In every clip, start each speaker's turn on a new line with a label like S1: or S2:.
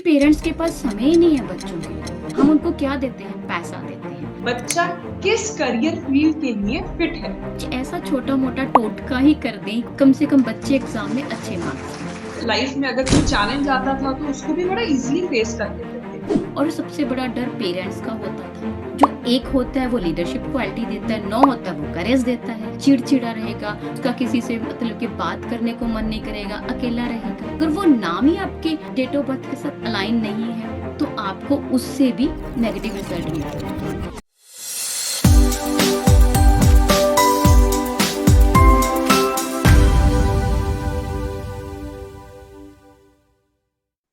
S1: Parents के पास समय ही नहीं है बच्चों के लिए। हम उनको क्या देते हैं? पैसा देते हैं।
S2: बच्चा किस करियर फील्ड के लिए फिट है।
S1: ऐसा छोटा मोटा टोटका ही कर दें, कम से कम बच्चे एग्जाम में अच्छे मार्क्स लाएं।
S2: लाइफ में अगर कोई चैलेंज आता था तो उसको भी बड़ा इजीली फेस कर लेते थे।
S1: और सबसे बड़ा डर पेरेंट्स का होता था। जो एक होता है वो लीडरशिप क्वालिटी देता है, 9 होता है वो करेज देता है। चिड़चिड़ा रहेगा, उसका किसी से मतलब कि बात करने को मन नहीं करेगा, अकेला रहेगा। अगर वो नाम ही आपके डेट ऑफ बर्थ के साथ अलाइन नहीं है तो आपको उससे भी नेगेटिव रिजल्ट मिलता है।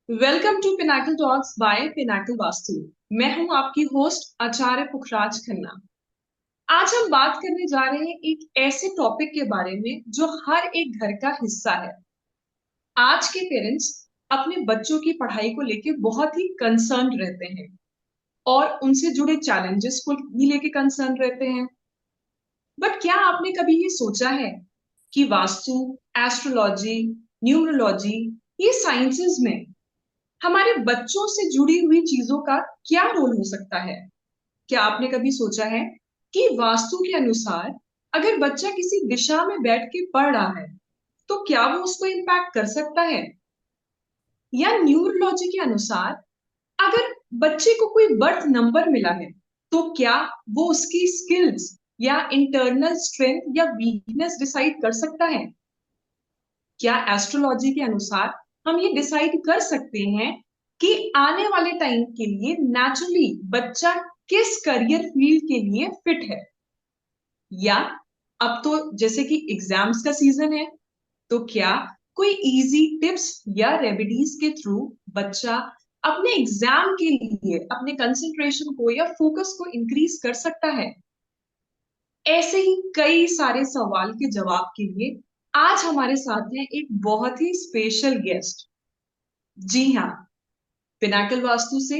S2: Welcome to Pinnacle Talks by Pinnacle Vastu. मैं हूं आपकी होस्ट आचार्य पुखराज खन्ना। आज हम बात करने जा रहे हैं एक ऐसे टॉपिक के बारे में जो हर एक घर का हिस्सा है। आज के पेरेंट्स अपने बच्चों की पढ़ाई को लेकर बहुत ही कंसर्न रहते हैं और उनसे जुड़े चैलेंजेस को भी लेके कंसर्न रहते हैं। बट क्या आपने कभी ये सोचा है कि वास्तु, एस्ट्रोलॉजी, न्यूमरोलॉजी, ये साइंसेस में हमारे बच्चों से जुड़ी हुई चीजों का क्या रोल हो सकता है? क्या आपने कभी सोचा है कि वास्तु के अनुसार अगर बच्चा किसी दिशा में बैठ के पढ़ रहा है तो क्या वो उसको इम्पैक्ट कर सकता है? या न्यूरोलॉजी के अनुसार अगर बच्चे को कोई बर्थ नंबर मिला है तो क्या वो उसकी स्किल्स या इंटरनल स्ट्रेंथ या वीकनेस डिसाइड कर सकता है? क्या एस्ट्रोलॉजी के अनुसार हम ये डिसाइड कर सकते हैं कि आने वाले टाइम के लिए नेचुरली बच्चा किस करियर फील्ड के लिए फिट है? या अब तो जैसे कि एग्जाम्स का सीजन है तो क्या कोई इजी टिप्स या रेमेडीज के थ्रू बच्चा अपने एग्जाम के लिए अपने कंसंट्रेशन को या फोकस को इंक्रीज कर सकता है? ऐसे ही कई सारे सवाल के जवाब के लिए आज हमारे साथ है एक बहुत ही स्पेशल गेस्ट। जी हाँ, पिनाकल वास्तु से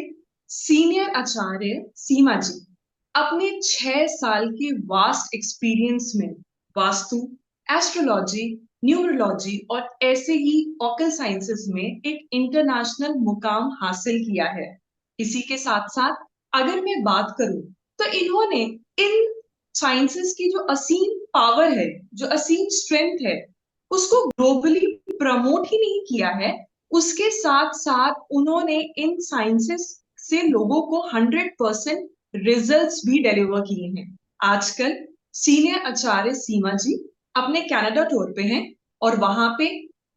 S2: सीनियर आचार्य सीमा जी अपने 6 साल के वास्ट एक्सपीरियंस में वास्तु, एस्ट्रोलॉजी, न्यूमरोलॉजी और ऐसे ही ऑकल साइंसेस में एक इंटरनेशनल मुकाम हासिल किया है। इसी के साथ साथ अगर मैं बात करूं तो इन्होंने इन साइंसेस की जो असीम पावर है, जो असीम स्ट्रेंथ है, उसको ग्लोबली प्रमोट ही नहीं किया है, उसके साथ साथ उन्होंने इन साइंसेस से लोगों को 100% रिजल्ट्स भी डिलीवर किए हैं। आजकल सीनियर आचार्य सीमा जी अपने कनाडा टूर पे हैं और वहां पे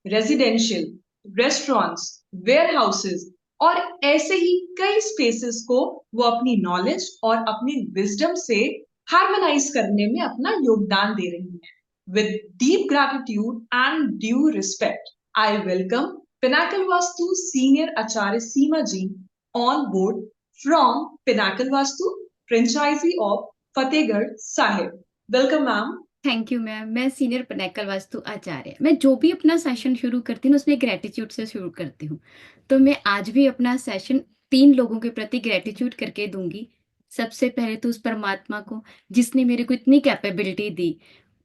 S2: रेजिडेंशियल, रेस्टोरेंट्स, वेयर हाउसेस और ऐसे ही कई स्पेसेस को वो अपनी नॉलेज और अपनी विजडम से हार्मोनाइज करने में अपना योगदान दे रही है। With deep gratitude and due respect, I welcome Pinnacle Vastu Senior Acharya Seema ji on board from Pinnacle Vastu, franchisee of Fatehgarh Sahib. Welcome, ma'am.
S1: Thank you ma'am. मैं सीनियर पिनाकल वास्तु आचार्य। मैं जो भी अपना सेशन शुरू करती हूँ उसमें gratitude से शुरू करती हूँ। तो मैं आज भी अपना सेशन 3 लोगों के प्रति ग्रेटिट्यूड करके दूंगी। सबसे पहले तो उस परमात्मा को जिसने मेरे को इतनी कैपेबिलिटी दी।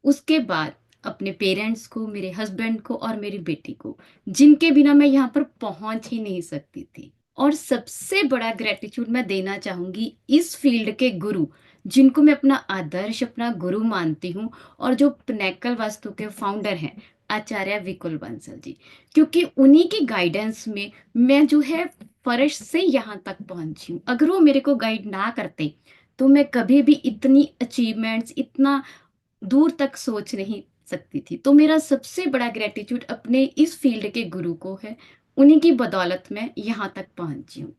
S1: उसके बाद अपने पेरेंट्स को, मेरे हस्बैंड को और मेरी बेटी को, जिनके बिना मैं यहाँ पर पहुंच ही नहीं सकती थी। और सबसे बड़ा ग्रेटिट्यूड मैं देना चाहूंगी इस फील्ड के गुरु, जिनको मैं अपना आदर्श, अपना गुरु मानती हूँ, और जो पिनाकल वास्तु के फाउंडर हैं, आचार्य विकुल बंसल जी। क्योंकि उन्हीं की गाइडेंस में मैं जो है फर्श से यहाँ तक पहुंची हूँ। अगर वो मेरे को गाइड ना करते तो मैं कभी भी इतनी अचीवमेंट्स, इतना दूर तक सोच नहीं सकती थी। तो मेरा सबसे बड़ा ग्रेटिट्यूड अपने इस फील्ड के गुरु को है। उन्हीं की बदौलत मैं यहाँ तक पहुंची हूँ।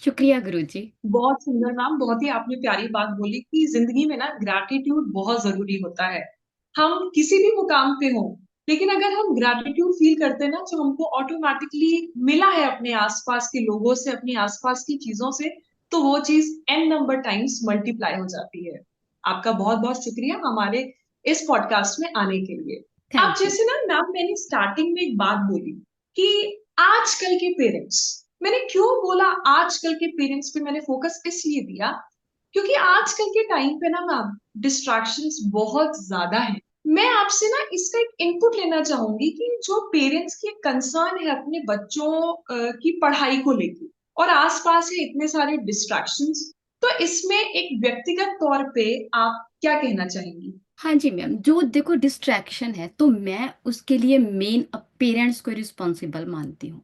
S1: शुक्रिया गुरु जी।
S2: बहुत सुंदर मैम, बहुत ही आपने प्यारी बात बोली कि जिंदगी में ना ग्रैटिट्यूड बहुत जरूरी होता है। हम किसी भी मुकाम पे हो, लेकिन अगर हम ग्रैटिट्यूड फील करते हैं ना जो हमको ऑटोमेटिकली मिला है अपने आसपास के लोगों से, अपने आसपास की चीजों से, तो वो चीज n नंबर टाइम्स मल्टीप्लाई हो जाती है। आपका बहुत बहुत शुक्रिया हमारे इस पॉडकास्ट में आने के लिए। अब
S1: थैंक यू।
S2: जैसे ना मैम मैंने स्टार्टिंग में एक बात बोली कि आजकल के पेरेंट्स, मैंने क्यों बोला आजकल के पेरेंट्स पे मैंने फोकस इसलिए दिया क्योंकि आजकल के टाइम पे ना मैम डिस्ट्रैक्शंस बहुत ज्यादा है। मैं आपसे ना इसका एक इनपुट लेना चाहूंगी कि जो पेरेंट्स की एक कंसर्न है अपने बच्चों की पढ़ाई को लेके और आसपास है इतने सारे डिस्ट्रैक्शंस, तो इसमें एक व्यक्तिगत तौर पे आप क्या कहना चाहेंगी?
S1: हाँ जी मैम, जो देखो डिस्ट्रैक्शन है तो मैं उसके लिए मेन पेरेंट्स को रिस्पॉन्सिबल मानती हूँ।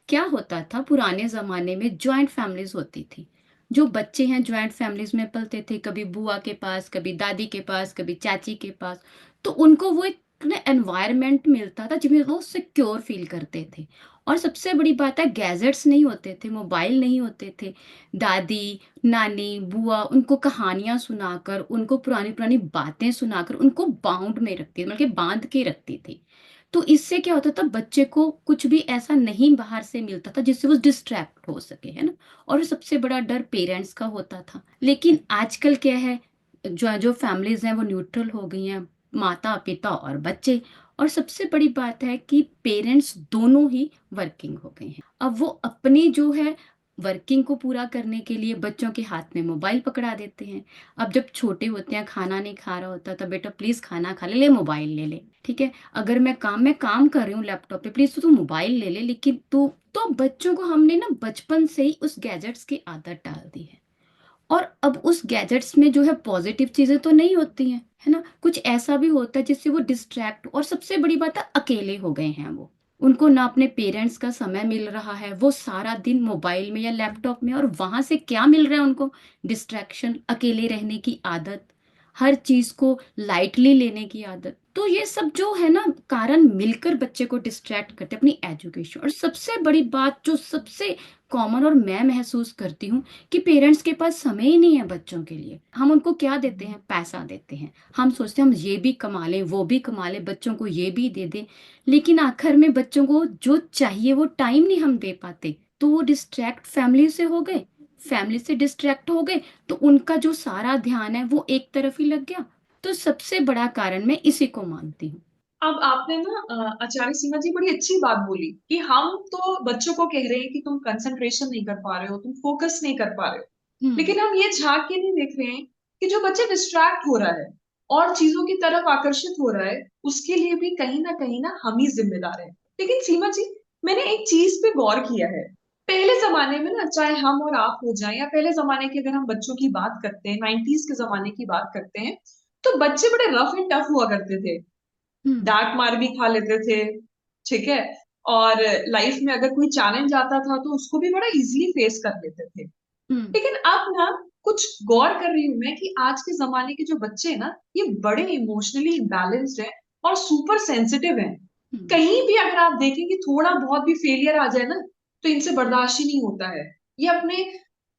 S1: क्या होता था पुराने ज़माने में, जॉइंट फैमिलीज होती थी। जो बच्चे हैं जॉइंट फैमिलीज में पलते थे, कभी बुआ के पास, कभी दादी के पास, कभी चाची के पास। तो उनको वो एक एनवायरनमेंट मिलता था जिसमें वो सिक्योर फील करते थे। और सबसे बड़ी बात है, गैजेट्स नहीं होते थे, मोबाइल नहीं होते थे। दादी, नानी, बुआ उनको कहानियां सुनाकर, उनको पुरानी पुरानी बातें सुनाकर उनको बाउंड में रखती थी, मतलब कि बांध के रखती थी। तो इससे क्या होता था, बच्चे को कुछ भी ऐसा नहीं बाहर से मिलता था जिससे वो डिस्ट्रैक्ट हो सके, है ना। और सबसे बड़ा डर पेरेंट्स का होता था। लेकिन आजकल क्या है, जो जो फैमिलीज हैं वो न्यूट्रल हो गई हैं, माता पिता और बच्चे। और सबसे बड़ी बात है कि पेरेंट्स दोनों ही वर्किंग हो गए हैं। अब वो अपनी जो है वर्किंग को पूरा करने के लिए बच्चों के हाथ में मोबाइल पकड़ा देते हैं। अब जब छोटे होते हैं, खाना नहीं खा रहा होता, तो बेटा प्लीज खाना खा ले, ले मोबाइल ले ले, ठीक है। अगर मैं काम कर रही हूँ लैपटॉप पे, प्लीज तू मोबाइल ले ले, लेकिन तू। तो बच्चों को हमने ना बचपन से ही उस गैजेट्स की आदत डाल दी है। और अब उस गैजेट्स में जो है पॉजिटिव चीजें तो नहीं होती हैं, है ना, कुछ ऐसा भी होता है जिससे वो डिस्ट्रैक्ट, और सबसे बड़ी बात है अकेले हो गए हैं वो। उनको ना अपने पेरेंट्स का समय मिल रहा है, वो सारा दिन मोबाइल में या लैपटॉप में, और वहां से क्या मिल रहा है उनको, डिस्ट्रैक्शन, अकेले रहने की आदत, हर चीज को लाइटली लेने की आदत। तो ये सब जो है ना कारण मिलकर बच्चे को डिस्ट्रैक्ट करते हैं अपनी एजुकेशन। और सबसे बड़ी बात जो सबसे कॉमन और मैं महसूस करती हूँ, कि पेरेंट्स के पास समय ही नहीं है बच्चों के लिए। हम उनको क्या देते हैं, पैसा देते हैं। हम सोचते हैं हम ये भी कमा लें, वो भी कमा लें, बच्चों को ये भी दे दें। लेकिन आखिर में बच्चों को जो चाहिए वो टाइम नहीं हम दे पाते। तो वो डिस्ट्रैक्ट फैमिली से हो गए, फैमिली से डिस्ट्रैक्ट हो गए, तो उनका जो सारा ध्यान है वो एक तरफ ही लग गया। तो सबसे बड़ा कारण मैं इसी को मानती हूँ।
S2: अब आपने ना आचार्य सीमा जी बड़ी अच्छी बात बोली कि हम तो बच्चों को कह रहे हैं कि तुम कंसंट्रेशन नहीं कर पा रहे हो, तुम फोकस नहीं कर पा रहे हो,
S1: हम्म।
S2: लेकिन हम ये झांक के नहीं देख रहे हैं कि जो बच्चे डिस्ट्रैक्ट हो रहा है और चीजों की तरफ आकर्षित हो रहा है, उसके लिए भी कहीं ना हम ही जिम्मेदार हैं। लेकिन सीमा जी, मैंने एक चीज पे गौर किया है। पहले जमाने में ना, चाहे हम और आप हो जाएं, या पहले जमाने की अगर हम बच्चों की बात करते हैं, 90s के जमाने की बात करते हैं, तो बच्चे बड़े रफ एंड टफ हुआ करते थे।
S1: हम्म।
S2: डांट मार भी खा लेते थे, ठीक है। और लाइफ में अगर कोई चैलेंज आता था तो उसको भी बड़ा इजीली फेस कर लेते थे।
S1: हम्म।
S2: लेकिन अब ना, कुछ गौर कर रही हूं मैं कि आज के जमाने के जो बच्चे हैं ना, ये बड़े इमोशनली इम्बैलेंस्ड हैं और सुपर सेंसिटिव हैं।
S1: हम्म।
S2: कहीं भी अगर आप देखें कि थोड़ा बहुत भी फेलियर आ जाए ना, तो इनसे बर्दाश्त ही नहीं होता है। ये अपने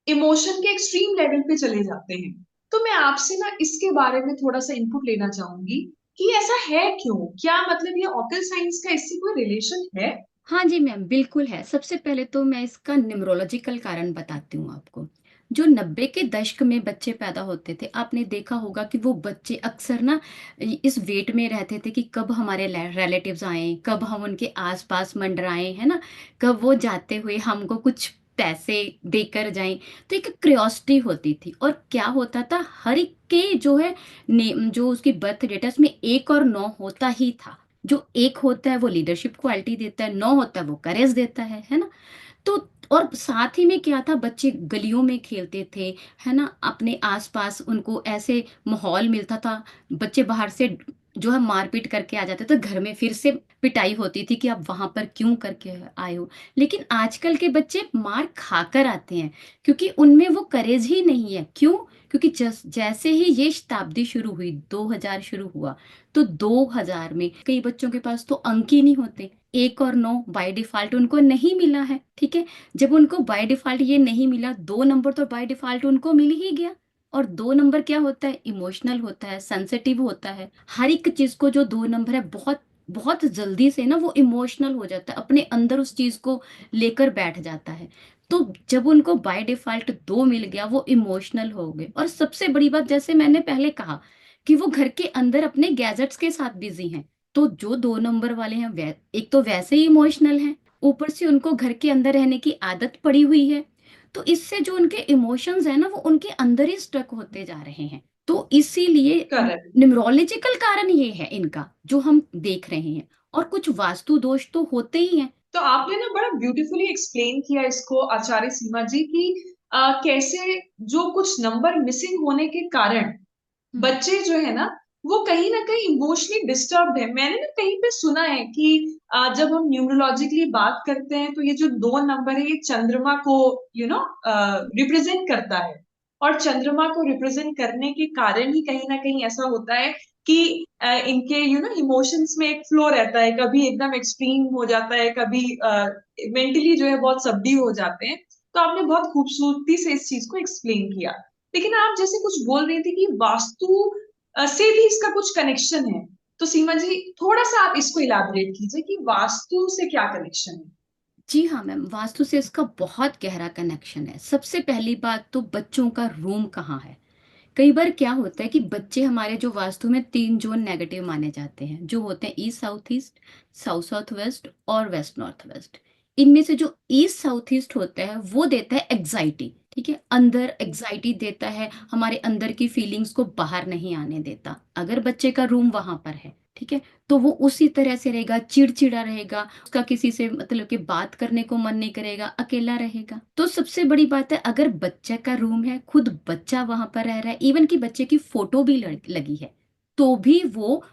S2: इमोशन के एक्सट्रीम लेवल पे चले जाते हैं। तो मैं आपसे ना इसके बारे में थोड़ा सा इनपुट लेना चाहूंगी कि ऐसा है क्यों? क्या मतलब ये ऑकल साइंस का इससे कोई रिलेशन है?
S1: हाँ जी मैम, बिल्कुल है। सबसे पहले तो मैं इसका न्यूमरोलॉजिकल कारण बताती हूँ आपको। जो 90 के दशक में बच्चे पैदा होते थे, आपने देखा होगा कि वो बच्चे अक्सर ना इस वेट में रहते थे कि कब हमारे रिलेटिव्स आए, कब हम उनके आसपास मंडराएं, है ना, कब वो जाते हुए हमको कुछ पैसे देकर जाएं। तो एक क्रियोसिटी होती थी। और क्या होता था, हर एक के जो है जो उसकी बर्थ डेट है उसमें 1 और 9 होता ही था। जो 1 होता है वो लीडरशिप क्वालिटी देता है, 9 होता है वो करेज देता है ना। तो और साथ ही में क्या था, बच्चे गलियों में खेलते थे, है ना, अपने आसपास उनको ऐसे माहौल मिलता था। बच्चे बाहर से जो है मारपीट करके आ जाते थे, घर में फिर से पिटाई होती थी कि आप वहां पर क्यों करके आए हो। लेकिन आजकल के बच्चे मार खाकर आते हैं, क्योंकि उनमें वो करेज ही नहीं है। क्यों? क्योंकि जैसे ही ये शताब्दी शुरू हुई, 2000 शुरू हुआ, तो 2000 में कई बच्चों के पास तो अंक ही नहीं होते। 1 और 9 बाय डिफॉल्ट उनको नहीं मिला है, ठीक है। जब उनको बाय डिफॉल्ट ये नहीं मिला, 2 नंबर तो बाय डिफॉल्ट उनको मिल ही गया। और 2 नंबर क्या होता है, इमोशनल होता है, सेंसिटिव होता है। हर एक चीज को, जो 2 नंबर है, बहुत बहुत जल्दी से ना वो इमोशनल हो जाता है, अपने अंदर उस चीज को लेकर बैठ जाता है। तो जब उनको बाय डिफॉल्ट 2 मिल गया, वो इमोशनल हो गए। और सबसे बड़ी बात, जैसे मैंने पहले कहा, कि वो घर के अंदर अपने गैजेट्स के साथ बिजी हैं। तो जो 2 नंबर वाले हैं, एक तो वैसे ही इमोशनल हैं, ऊपर से उनको घर के अंदर रहने की आदत पड़ी हुई है। तो इससे जो उनके इमोशंस है ना, वो उनके अंदर ही स्टक होते जा रहे हैं। तो इसीलिए
S2: करेक्ट।
S1: न्यूमरोलॉजिकल कारण ये है इनका जो हम देख रहे हैं, और कुछ वास्तु दोष तो होते ही हैं।
S2: तो आपने ना बड़ा ब्यूटीफुली एक्सप्लेन किया इसको आचार्य सीमा जी की कैसे जो कुछ नंबर मिसिंग होने के कारण
S1: हम्म।
S2: बच्चे जो है ना वो कहीं ना कहीं इमोशनली डिस्टर्ब्ड है। मैंने ना कहीं पे सुना है कि जब हम न्यूमरोलॉजिकली बात करते हैं तो ये जो दो नंबर है ये चंद्रमा को रिप्रेजेंट करता है। और चंद्रमा को रिप्रेजेंट करने के कारण ही कहीं ना कहीं ऐसा होता है कि इनके इमोशंस में एक फ्लो रहता है, कभी एकदम एक्सट्रीम हो जाता है, कभी मेंटली जो है बहुत सबड्यू हो जाते हैं। तो आपने बहुत खूबसूरती से इस चीज को एक्सप्लेन किया। लेकिन आप जैसे कुछ बोल रही थी कि वास्तु से भी इसका कुछ कनेक्शन है। तो सीमा जी थोड़ा सा आप इसको इलाबोरेट कीजिए कि वास्तु से क्या कनेक्शन है।
S1: जी हाँ मैम, वास्तु से इसका बहुत गहरा कनेक्शन है। सबसे पहली बात तो बच्चों का रूम कहाँ है। कई बार क्या होता है कि बच्चे हमारे जो वास्तु में तीन जोन नेगेटिव माने जाते हैं, जो होते हैं east south east, south south west और वेस्ट नॉर्थ वेस्ट। इनमें से जो ईस्ट साउथ ईस्ट होता है वो देता है एग्जाइटी, ठीक है, अंदर एग्जाइटी देता है, हमारे अंदर की फीलिंग्स को बाहर नहीं आने देता। अगर बच्चे का रूम वहां पर है, ठीक है, तो वो उसी तरह से रहेगा, चिड़चिड़ा रहेगा, उसका किसी से मतलब कि बात करने को मन नहीं करेगा, अकेला रहेगा। तो सबसे बड़ी बात है, अगर बच्चे का रूम है, खुद बच्चा वहां पर रह रहा है, इवन कि बच्चे की फोटो भी लगी है, तो भी वो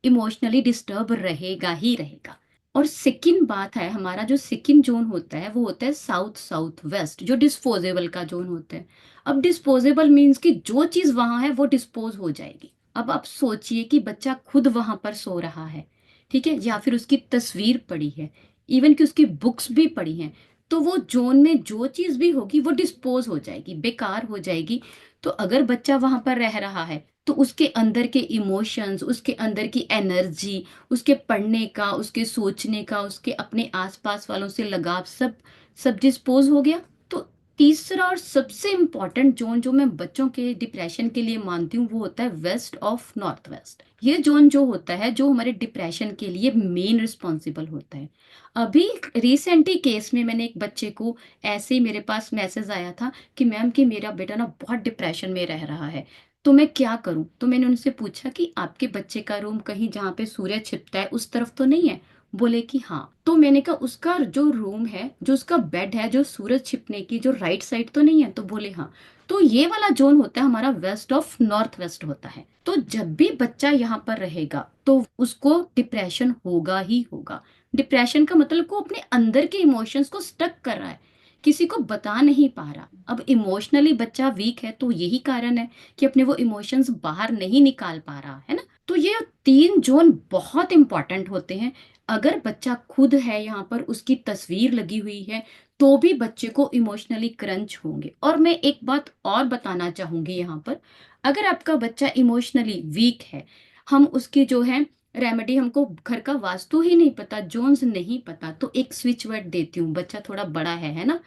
S1: इमोशनली डिस्टर्ब रहेगा ही रहेगा। और सेकंड बात है, हमारा जो सेकंड जोन होता है वो होता है साउथ साउथ वेस्ट, जो डिस्पोजेबल का जोन होता है। अब डिस्पोजेबल मीन्स कि जो चीज वहां है वो डिस्पोज हो जाएगी। अब आप सोचिए कि बच्चा खुद वहां पर सो रहा है, ठीक है, या फिर उसकी तस्वीर पड़ी है, इवन कि उसकी बुक्स भी पड़ी हैं, तो वो जोन में जो चीज भी होगी वो डिस्पोज हो जाएगी, बेकार हो जाएगी। तो अगर बच्चा वहां पर रह रहा है तो उसके अंदर के इमोशंस, उसके अंदर की एनर्जी, उसके पढ़ने का, उसके सोचने का, उसके अपने आसपास वालों से लगाव, सब सब डिस्पोज हो गया। तो तीसरा और सबसे इम्पॉर्टेंट जोन जो मैं बच्चों के डिप्रेशन के लिए मानती हूँ वो होता है वेस्ट ऑफ नॉर्थ वेस्ट। ये जोन जो होता है जो हमारे डिप्रेशन के लिए मेन रिस्पॉन्सिबल होता है। अभी रिसेंटली केस में मैंने एक बच्चे को, ऐसे ही मेरे पास मैसेज आया था कि मैम कि मेरा बेटा ना बहुत डिप्रेशन में रह रहा है, तो मैं क्या करूं। तो मैंने उनसे पूछा कि आपके बच्चे का रूम कहीं जहाँ पे सूर्य छिपता है उस तरफ तो नहीं है। बोले कि हाँ। तो मैंने कहा उसका जो रूम है, जो उसका बेड है, जो सूरज छिपने की जो राइट साइड तो नहीं है। तो बोले हाँ। तो ये वाला जोन होता है हमारा वेस्ट ऑफ नॉर्थ वेस्ट होता है। तो जब भी बच्चा यहाँ पर रहेगा तो उसको डिप्रेशन होगा ही होगा। डिप्रेशन का मतलब को अपने अंदर के इमोशंस को स्टक कर रहा है, किसी को बता नहीं पा रहा। अब इमोशनली बच्चा वीक है तो यही कारण है कि अपने वो इमोशंस बाहर नहीं निकाल पा रहा है ना। तो ये तीन जोन बहुत इंपॉर्टेंट होते हैं। अगर बच्चा खुद है यहाँ पर, उसकी तस्वीर लगी हुई है, तो भी बच्चे को इमोशनली क्रंच होंगे। और मैं एक बात और बताना चाहूंगी यहाँ पर, अगर आपका बच्चा इमोशनली वीक है, हम उसकी जो है रेमेडी, हमको घर का वास्तु ही नहीं पता, जोन्स नहीं पता, तो एक स्विच वर्ड देती हूँ, बच्चा थोड़ा बड़ा है ना,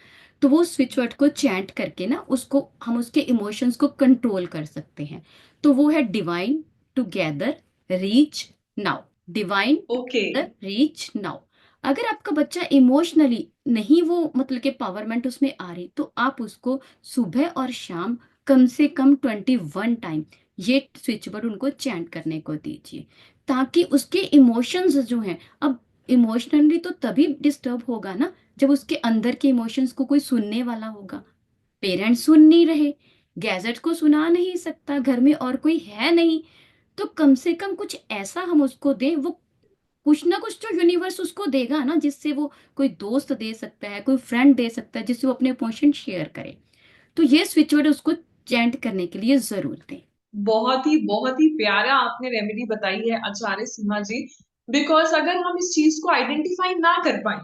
S1: तो वो स्विच वर्ड को चैंट करके ना उसको हम उसके इमोशंस को कंट्रोल कर सकते हैं। तो वो है divine together reach now. Divine
S2: okay.
S1: Together reach now. अगर आपका बच्चा इमोशनली नहीं, वो मतलब के पावरमेंट उसमें आ रही, तो आप उसको सुबह और शाम कम से कम 21 टाइम ये स्विच वर्ड उनको चैंट करने को दीजिए, ताकि उसके इमोशंस जो हैं, अब इमोशनली तो तभी डिस्टर्ब होगा ना जब उसके अंदर के इमोशंस को कोई सुनने वाला होगा। पेरेंट्स सुन नहीं रहे, गैजेट को सुना नहीं सकता, घर में और कोई है नहीं, तो कम से कम कुछ ऐसा हम उसको दें, वो कुछ ना कुछ तो यूनिवर्स उसको देगा ना, जिससे वो कोई दोस्त दे सकता है, कोई फ्रेंड दे सकता है, जिससे वो अपने इमोशन शेयर करे। तो ये स्विच वर्ड उसको चैंट करने के लिए जरूर दें।
S2: बहुत ही प्यारा आपने रेमेडी बताई है आचार्य सीमा जी। बिकॉज अगर हम इस चीज को आइडेंटिफाई ना कर पाए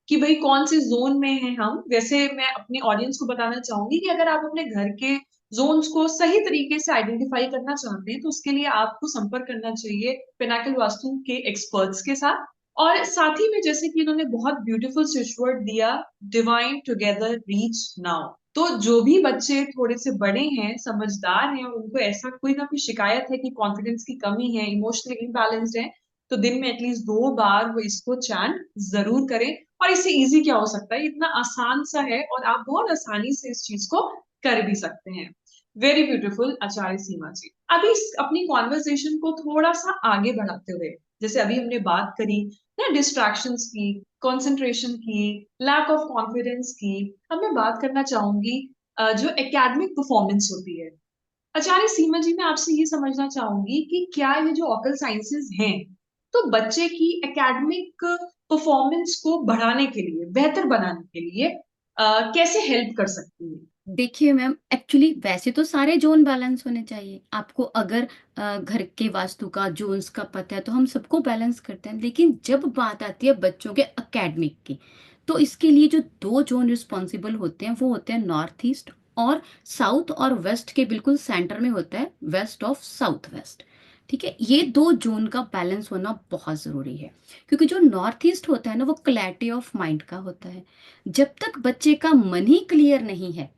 S2: कि भाई कौन से जोन में है हम, वैसे मैं अपने ऑडियंस को बताना चाहूंगी कि अगर आप अपने घर के जोन्स को सही तरीके से आइडेंटिफाई करना चाहते हैं तो उसके लिए आपको संपर्क करना चाहिए पिनाकल वास्तु के एक्सपर्ट्स के साथ। और साथ ही में जैसे कि इन्होंने बहुत ब्यूटीफुल स्विच वर्ड दिया, डिवाइन टुगेदर रीच नाउ। तो जो भी बच्चे थोड़े से बड़े हैं, समझदार हैं, और उनको ऐसा कोई ना कोई शिकायत है कि कॉन्फिडेंस की कमी है, इमोशनली इम्बैलेंस्ड है, तो दिन में एटलीस्ट 2 बार वो इसको चैंट जरूर करें। और इससे इजी क्या हो सकता है, इतना आसान सा है और आप बहुत आसानी से इस चीज को कर भी सकते हैं। वेरी ब्यूटीफुल आचार्य सीमा जी। अभी अपनी कॉन्वर्सेशन को थोड़ा सा आगे बढ़ाते हुए, जैसे अभी हमने बात करी ना डिस्ट्रैक्शंस की, कंसंट्रेशन की, लैक ऑफ कॉन्फिडेंस की, अब मैं बात करना चाहूंगी जो एकेडमिक परफॉर्मेंस होती है। आचार्य सीमा जी, मैं आपसे ये समझना चाहूंगी कि क्या ये जो ऑकल साइंसेज हैं, तो बच्चे की एकेडमिक परफॉर्मेंस को बढ़ाने के लिए, बेहतर बनाने के लिए कैसे हेल्प कर सकती है?
S1: देखिए मैम, एक्चुअली वैसे तो सारे जोन बैलेंस होने चाहिए। आपको अगर घर के वास्तु का जोन्स का पता है तो हम सबको बैलेंस करते हैं, लेकिन जब बात आती है बच्चों के एकेडमिक की, तो इसके लिए जो दो जोन रिस्पॉन्सिबल होते हैं वो होते हैं नॉर्थ ईस्ट और साउथ, और वेस्ट के बिल्कुल सेंटर में होता है वेस्ट ऑफ साउथ वेस्ट। ठीक है, ये दो जोन का बैलेंस होना बहुत ज़रूरी है, क्योंकि जो नॉर्थ ईस्ट होता है ना, वो क्लैरिटी ऑफ माइंड का होता है। जब तक बच्चे का मन ही क्लियर नहीं है,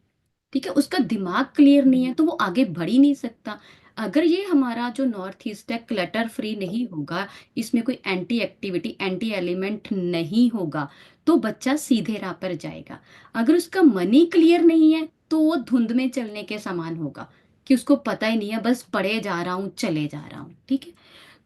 S1: ठीक है, उसका दिमाग क्लियर नहीं है, तो वो आगे बढ़ ही नहीं सकता। अगर ये हमारा जो नॉर्थ ईस्ट है क्लटर फ्री नहीं होगा, इसमें कोई एंटी एक्टिविटी, एंटी एलिमेंट नहीं होगा, तो बच्चा सीधे राह पर जाएगा। अगर उसका मन ही क्लियर नहीं है तो वो धुंध में चलने के समान होगा, कि उसको पता ही नहीं है, बस पढ़े जा रहा हूँ, चले जा रहा हूँ। ठीक है,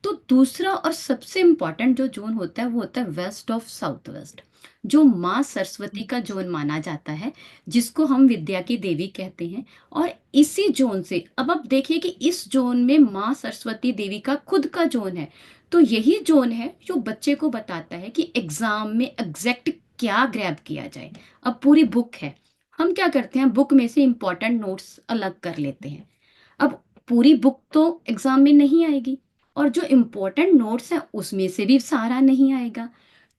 S1: तो दूसरा और सबसे इम्पॉर्टेंट जो जोन होता है वो होता है वेस्ट ऑफ साउथ वेस्ट, जो माँ सरस्वती का जोन माना जाता है, जिसको हम विद्या की देवी कहते हैं। और इसी जोन से अब आप देखिए कि इस जोन में माँ सरस्वती देवी का खुद का जोन है। तो यही जोन है जो बच्चे को बताता है कि एग्जाम में एग्जैक्ट क्या ग्रैब किया जाए। अब पूरी बुक है, हम क्या करते हैं, बुक में से इंपॉर्टेंट नोट्स अलग कर लेते हैं। अब पूरी बुक तो एग्जाम में नहीं आएगी, और जो इम्पोर्टेंट नोट्स हैं उसमें से भी सारा नहीं आएगा।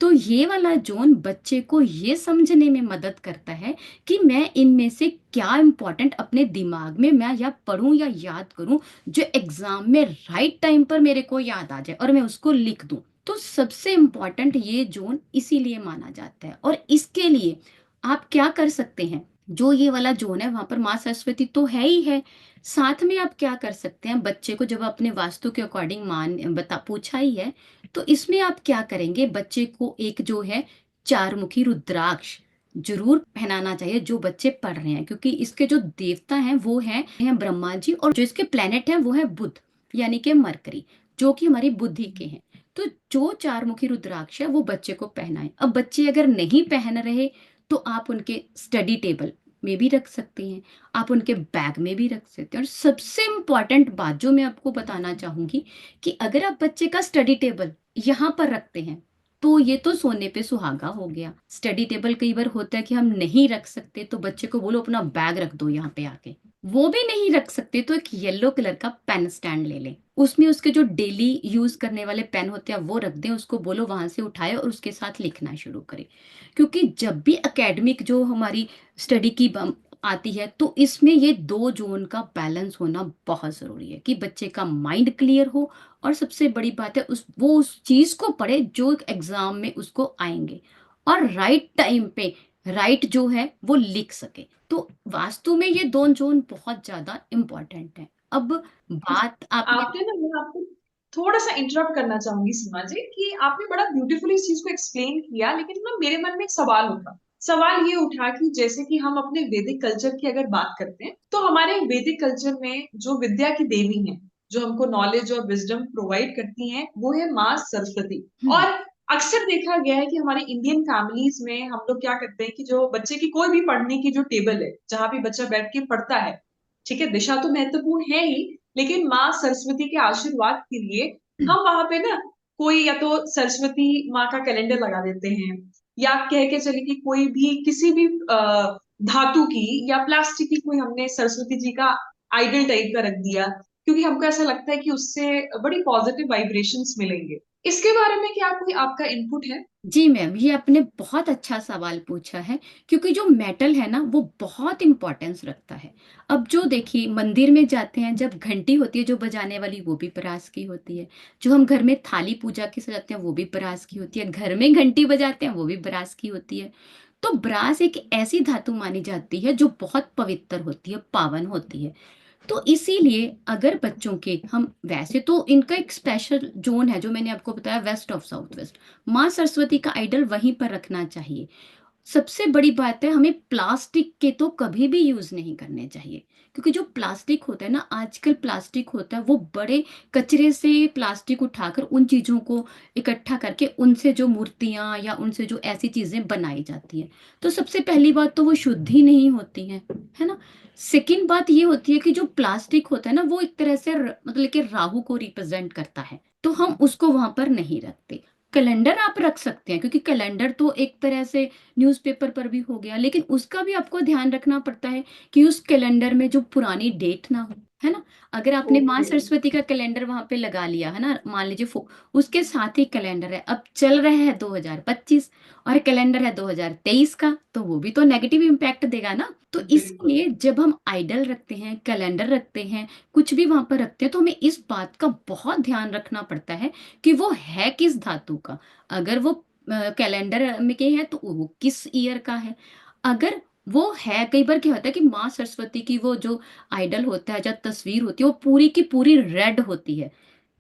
S1: तो ये वाला जोन बच्चे को ये समझने में मदद करता है कि मैं इनमें से क्या इम्पोर्टेंट अपने दिमाग में मैं या पढूं या याद करूं, जो एग्जाम में राइट टाइम पर मेरे को याद आ जाए और मैं उसको लिख दूं। तो सबसे इम्पोर्टेंट ये जोन इसीलिए माना जाता है। और इसके लिए आप क्या कर सकते हैं, जो ये वाला जोन है वहां पर माँ सरस्वती तो है ही है, साथ में आप क्या कर सकते हैं, बच्चे को जब अपने वास्तु के अकॉर्डिंग मान बता पूछा ही है, तो इसमें आप क्या करेंगे, बच्चे को एक जो है चार मुखी रुद्राक्ष जरूर पहनाना चाहिए जो बच्चे पढ़ रहे हैं, क्योंकि इसके जो देवता हैं वो हैं ब्रह्मा जी, और जो इसके प्लेनेट हैं वो है बुध, यानी कि मरकरी, जो कि हमारी बुद्धि के हैं। तो जो चार मुखी रुद्राक्ष है वो बच्चे को पहनाएं। अब बच्चे अगर नहीं पहन रहे तो आप उनके स्टडी टेबल में भी रख सकते हैं, आप उनके बैग में भी रख सकते हैं। और सबसे इम्पॉर्टेंट बात जो मैं आपको बताना चाहूंगी, कि अगर आप बच्चे का स्टडी टेबल यहाँ पर रखते हैं तो ये तो सोने पे सुहागा हो गया। स्टडी टेबल कई बार होता है कि हम नहीं रख सकते, तो बच्चे को बोलो अपना बैग रख दो यहाँ पे आके। वो भी नहीं रख सकते तो एक येलो कलर का पेन स्टैंड ले लें, उसमें उसके जो डेली यूज करने वाले पेन होते हैं वो रख दें, उसको बोलो वहां से उठाए और उसके साथ लिखना शुरू करें। क्योंकि जब भी एकेडमिक जो हमारी स्टडी की आती है, तो इसमें ये दो जोन का बैलेंस होना बहुत जरूरी है, कि बच्चे का माइंड क्लियर हो, और सबसे बड़ी बात है उस चीज को पढ़े जो एग्जाम में उसको आएंगे, और राइट टाइम पे राइट जो है वो लिख सके। तो वास्तु में ये दोनों जोन बहुत ज्यादा इम्पोर्टेंट है। अब बात आपने,
S2: आपने ना, मैं आपको थोड़ा सा इंटरप्ट करना चाहूंगी सीमा जी, कि आपने बड़ा ब्यूटीफुली इस चीज को एक्सप्लेन किया, लेकिन ना मेरे मन में एक सवाल उठा। सवाल ये उठा कि जैसे कि हम अपने वैदिक कल्चर की अगर बात करते हैं, तो हमारे वैदिक कल्चर में जो विद्या की देवी है, जो हमको नॉलेज और विजडम प्रोवाइड करती हैं, वो है माँ सरस्वती।
S1: हम्म,
S2: और अक्सर देखा गया है कि हमारी इंडियन फैमिलीज में हम लोग क्या करते हैं कि जो बच्चे की कोई भी पढ़ने की जो टेबल है, जहां भी बच्चा बैठ के पढ़ता है, ठीक है, दिशा तो महत्वपूर्ण है ही, लेकिन माँ सरस्वती के आशीर्वाद के लिए हम वहां पे ना कोई या तो सरस्वती माँ का कैलेंडर लगा देते हैं, या कह के चले कि कोई भी किसी भी धातु की या प्लास्टिक की कोई हमने सरस्वती जी का आइडल टाइप का रख दिया, क्योंकि हमको ऐसा लगता है कि उससे बड़ी पॉजिटिव वाइब्रेशंस मिलेंगे। इसके बारे में क्या कोई आपका इनपुट है?
S1: जी मैम, ये आपने बहुत अच्छा सवाल पूछा है, क्योंकि जो मेटल है ना वो बहुत इंपॉर्टेंस रखता है। अब जो देखिए मंदिर में जाते हैं, जब घंटी होती है जो बजाने वाली वो भी ब्रास की होती है, जो हम घर में थाली पूजा के सजाते हैं वो भी ब्रास की होती है, घर में घंटी बजाते हैं वो भी ब्रास की होती है। तो ब्रास एक ऐसी धातु मानी जाती है जो बहुत पवित्र होती है, पावन होती है। तो इसीलिए अगर बच्चों के हम, वैसे तो इनका एक स्पेशल जोन है जो मैंने आपको बताया, वेस्ट ऑफ साउथ वेस्ट, माँ सरस्वती का आइडल वहीं पर रखना चाहिए। सबसे बड़ी बात है, हमें प्लास्टिक के तो कभी भी यूज नहीं करने चाहिए, क्योंकि जो प्लास्टिक होता है ना, आजकल प्लास्टिक होता है वो बड़े कचरे से प्लास्टिक उठाकर उन चीजों को इकट्ठा करके उनसे जो मूर्तियां या उनसे जो ऐसी चीजें बनाई जाती हैं, तो सबसे पहली बात तो वो शुद्ध ही नहीं होती हैं, है ना। सेकंड बात ये होती है कि जो प्लास्टिक होता है ना, वो एक तरह से मतलब कि राहु को रिप्रेजेंट करता है, तो हम उसको वहां पर नहीं रखते। कैलेंडर आप रख सकते हैं, क्योंकि कैलेंडर तो एक तरह से न्यूज़पेपर पर भी हो गया, लेकिन उसका भी आपको ध्यान रखना पड़ता है कि उस कैलेंडर में जो पुरानी डेट ना हो, है ना। अगर आपने माँ
S2: ओके।
S1: सरस्वती का कैलेंडर वहां पे लगा लिया है ना, मान लीजिए उसके साथ ही कैलेंडर है, अब चल रहे हैं 2025 और कैलेंडर है 2023 का, तो वो भी तो नेगेटिव इम्पैक्ट देगा ना। तो
S2: बिल्कुल।
S1: इसलिए जब हम आइडल रखते हैं, कैलेंडर रखते हैं, कुछ भी वहां पर रखते हैं, तो हमें इस बात का बहुत ध्यान रखना पड़ता है कि वो है किस धातु का। अगर वो कैलेंडर में के है तो वो किस ईयर का है। अगर वो है, कई बार क्या होता है कि माँ सरस्वती की वो जो आइडल होता है, जो तस्वीर होती है, वो पूरी की पूरी रेड होती है,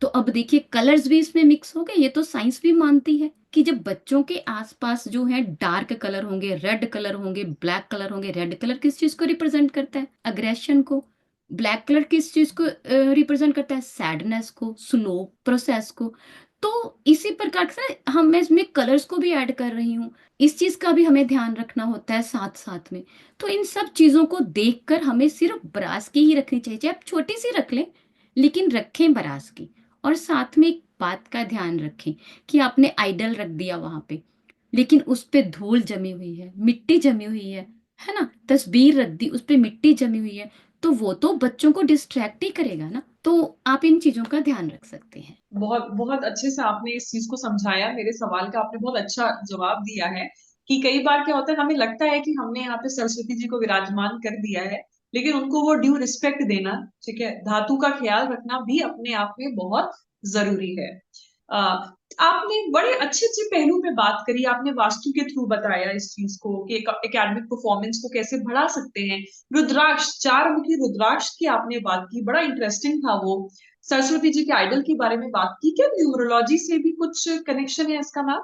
S1: तो अब देखिए कलर्स भी इसमें मिक्स हो गए। ये तो साइंस भी मानती है कि जब बच्चों के आसपास जो है डार्क कलर होंगे, रेड कलर होंगे, ब्लैक कलर होंगे, रेड कलर किस चीज को रिप्रेजेंट करता है, अग्रेशन को। ब्लैक कलर किस चीज को रिप्रेजेंट करता है, सैडनेस को, स्लो प्रोसेस को। तो इसी प्रकार से हम मैं इसमें कलर्स को भी ऐड कर रही हूँ, इस चीज का भी हमें ध्यान रखना होता है साथ साथ में। तो इन सब चीजों को देखकर हमें सिर्फ ब्रास की ही रखनी चाहिए, चाहे आप छोटी सी रख लें, लेकिन रखें ब्रास की। और साथ में एक बात का ध्यान रखें कि आपने आइडल रख दिया वहां पे, लेकिन उस पे धूल जमी हुई है, मिट्टी जमी हुई है ना, तस्वीर रख दी उस पे मिट्टी जमी हुई है, तो वो तो बच्चों को डिस्ट्रैक्ट ही करेगा ना। तो आप इन चीजों का ध्यान रख सकते हैं।
S2: बहुत बहुत अच्छे से आपने इस चीज को समझाया, मेरे सवाल का आपने बहुत अच्छा जवाब दिया है कि कई बार क्या होता है, हमें लगता है कि हमने यहाँ पे सरस्वती जी को विराजमान कर दिया है, लेकिन उनको वो ड्यू रिस्पेक्ट देना, ठीक है, धातु का ख्याल रखना भी अपने आप में बहुत जरूरी है। आ, आपने बड़े अच्छे अच्छे पहलू पे बात करी, आपने वास्तु के थ्रू बताया इस चीज को कि एकेडमिक परफॉर्मेंस को कैसे बढ़ा सकते हैं। रुद्राक्ष, चार मुखी रुद्राक्ष की आपने बात की, बड़ा इंटरेस्टिंग था वो। सरस्वती जी के आइडल के बारे में बात की, क्या न्यूमरोलॉजी से भी कुछ कनेक्शन है इसका मैम?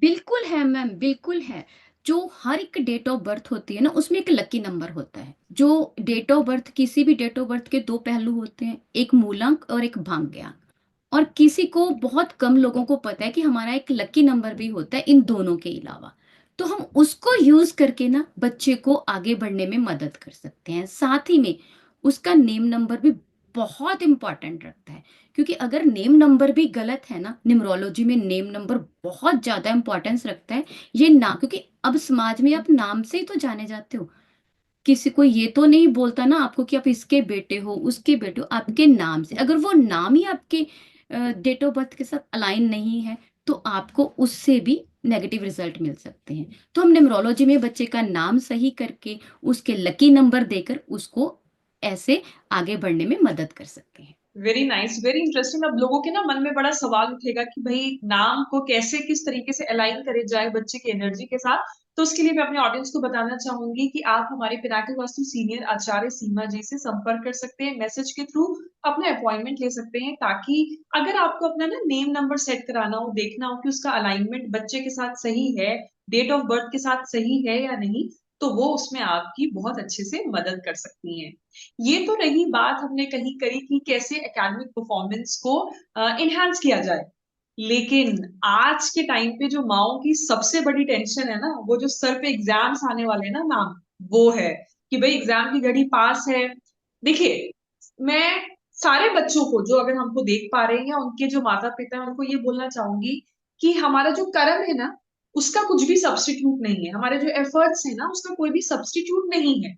S1: बिल्कुल है मैम, बिल्कुल है। जो हर एक डेट ऑफ बर्थ होती है ना, उसमें एक लकी नंबर होता है। जो डेट ऑफ बर्थ, किसी भी डेट ऑफ बर्थ के दो पहलू होते हैं, एक मूलांक और एक भाग्यांक। और किसी को, बहुत कम लोगों को पता है कि हमारा एक लकी नंबर भी होता है इन दोनों के अलावा। तो हम उसको यूज करके ना बच्चे को आगे बढ़ने में मदद कर सकते हैं। साथ ही में उसका नेम नंबर भी बहुत इंपॉर्टेंट रखता है, क्योंकि अगर नेम नंबर भी गलत है ना, न्यूमरोलॉजी में नेम नंबर बहुत ज्यादा इंपॉर्टेंस रखता है। ये ना, क्योंकि अब समाज में आप नाम से ही तो जाने जाते हो, किसी को ये तो नहीं बोलता ना आपको कि आप इसके बेटे हो, उसके बेटे हो, आपके नाम से। अगर वो नाम ही आपके डेट ऑफ बर्थ के साथ अलाइन नहीं है, तो आपको उससे भी नेगेटिव रिजल्ट मिल सकते हैं। तो हम न्यूमरोलॉजी में बच्चे का नाम सही करके उसके लकी नंबर देकर उसको ऐसे आगे बढ़ने में मदद कर सकते हैं।
S2: Very nice, very interesting. अब लोगों के ना मन में बड़ा सवाल उठेगा कि भाई नाम को कैसे, किस तरीके से अलाइन करे जाए बच्चे की एनर्जी के साथ। तो उसके लिए मैं अपने ऑडियंस को बताना चाहूंगी कि आप हमारे पिनाकल वास्तु सीनियर आचार्य सीमा जी से संपर्क कर सकते हैं, मैसेज के थ्रू अपना अपॉइंटमेंट ले सकते हैं, ताकि अगर आपको अपना ना नेम नंबर सेट कराना हो, देखना हो कि उसका अलाइनमेंट बच्चे के साथ सही है, डेट ऑफ बर्थ के साथ सही है या नहीं, तो वो उसमें आपकी बहुत अच्छे से मदद कर सकती हैं। ये तो रही बात हमने कही करी कि कैसे एकेडमिक परफॉर्मेंस को इनहेंस किया जाए। लेकिन आज के टाइम पे जो माओ की सबसे बड़ी टेंशन है ना, वो जो सर पे एग्जाम्स आने वाले हैं ना मैम, वो है कि भाई एग्जाम की घड़ी पास है। देखिए, मैं सारे बच्चों को जो अगर हमको देख पा रहे हैं या उनके जो माता पिता हैं, उनको ये बोलना चाहूंगी कि हमारा जो कर्म है ना, उसका कुछ भी सब्स्टिट्यूट नहीं है, हमारे जो एफर्ट्स है ना, उसका कोई भी सब्स्टिट्यूट नहीं है।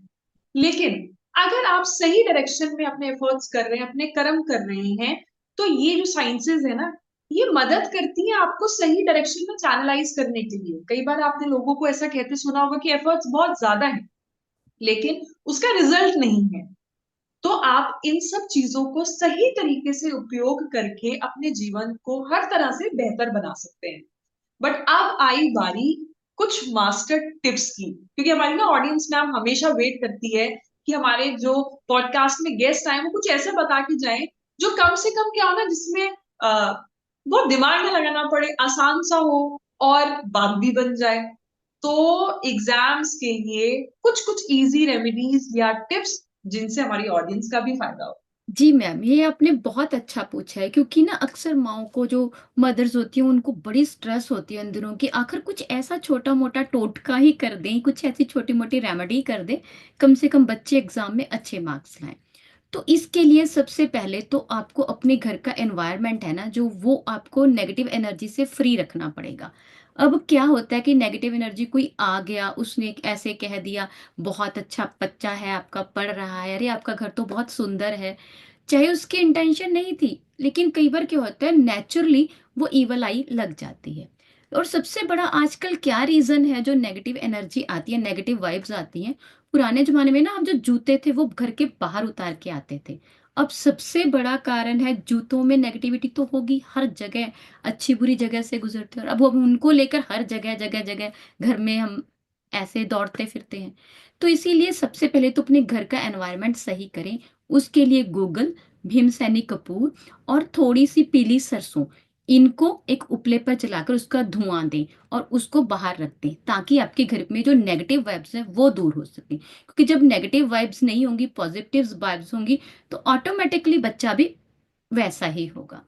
S2: लेकिन अगर आप सही डायरेक्शन में अपने एफर्ट्स कर रहे हैं, अपने कर्म कर रहे हैं, तो ये जो साइंसेस है ना, ये मदद करती है आपको सही डायरेक्शन में चैनलाइज करने के लिए। कई बार आपने लोगों को ऐसा कहते सुना होगा कि एफर्ट्स बहुत ज्यादा है, लेकिन उसका रिजल्ट नहीं है। तो आप इन सब चीजों को सही तरीके से उपयोग करके अपने जीवन को हर तरह से बेहतर बना सकते हैं। बट अब आई बारी कुछ मास्टर टिप्स की, क्योंकि हमारी ना ऑडियंस मैम हमेशा वेट करती है कि हमारे जो पॉडकास्ट में गेस्ट आए वो कुछ ऐसे बता के जाएं जो कम से कम क्या हो ना, जिसमें बहुत दिमाग ना लगाना पड़े, आसान सा हो और बात भी बन जाए। तो एग्जाम्स के लिए कुछ कुछ इजी रेमेडीज या टिप्स जिनसे हमारी ऑडियंस का भी फायदा हो।
S1: जी मैम, ये आपने बहुत अच्छा पूछा है, क्योंकि ना अक्सर माओं को, जो मदर्स होती हैं, उनको बड़ी स्ट्रेस होती है अंदरों की, आखिर कुछ ऐसा छोटा मोटा टोटका ही कर दें, कुछ ऐसी छोटी मोटी रेमेडी कर दें, कम से कम बच्चे एग्जाम में अच्छे मार्क्स लाएं। तो इसके लिए सबसे पहले तो आपको अपने घर का एनवायरनमेंट है ना, जो वो आपको नेगेटिव एनर्जी से फ्री रखना पड़ेगा। अब क्या होता है कि नेगेटिव एनर्जी कोई आ गया, उसने ऐसे कह दिया, बहुत अच्छा बच्चा है आपका, पढ़ रहा है, अरे आपका घर तो बहुत सुंदर है, चाहे उसकी इंटेंशन नहीं थी, लेकिन कई बार क्या होता है, नेचुरली वो ईवल आई लग जाती है। और सबसे बड़ा आजकल क्या रीजन है जो नेगेटिव एनर्जी आती है, नेगेटिव वाइब्स आती हैं? पुराने जमाने में ना, हम जो जूते थे वो घर के बाहर उतार के आते थे। अब सबसे बड़ा कारण है, जूतों में नेगेटिविटी तो होगी हर जगह, अच्छी बुरी जगह से गुजरते हैं, और अब हम उनको लेकर हर जगह जगह जगह घर में हम ऐसे दौड़ते फिरते हैं। तो इसीलिए सबसे पहले तो अपने घर का एनवायरनमेंट सही करें। उसके लिए गूगल, भीमसेनी कपूर और थोड़ी सी पीली सरसों, इनको एक उपले पर जलाकर उसका धुआं दें और उसको बाहर रख दें, ताकि आपके घर में जो नेगेटिव वाइब्स हैं वो दूर हो सके, क्योंकि जब नेगेटिव वाइब्स नहीं होंगी, पॉजिटिव वाइब्स होंगी, तो ऑटोमेटिकली बच्चा भी वैसा ही होगा।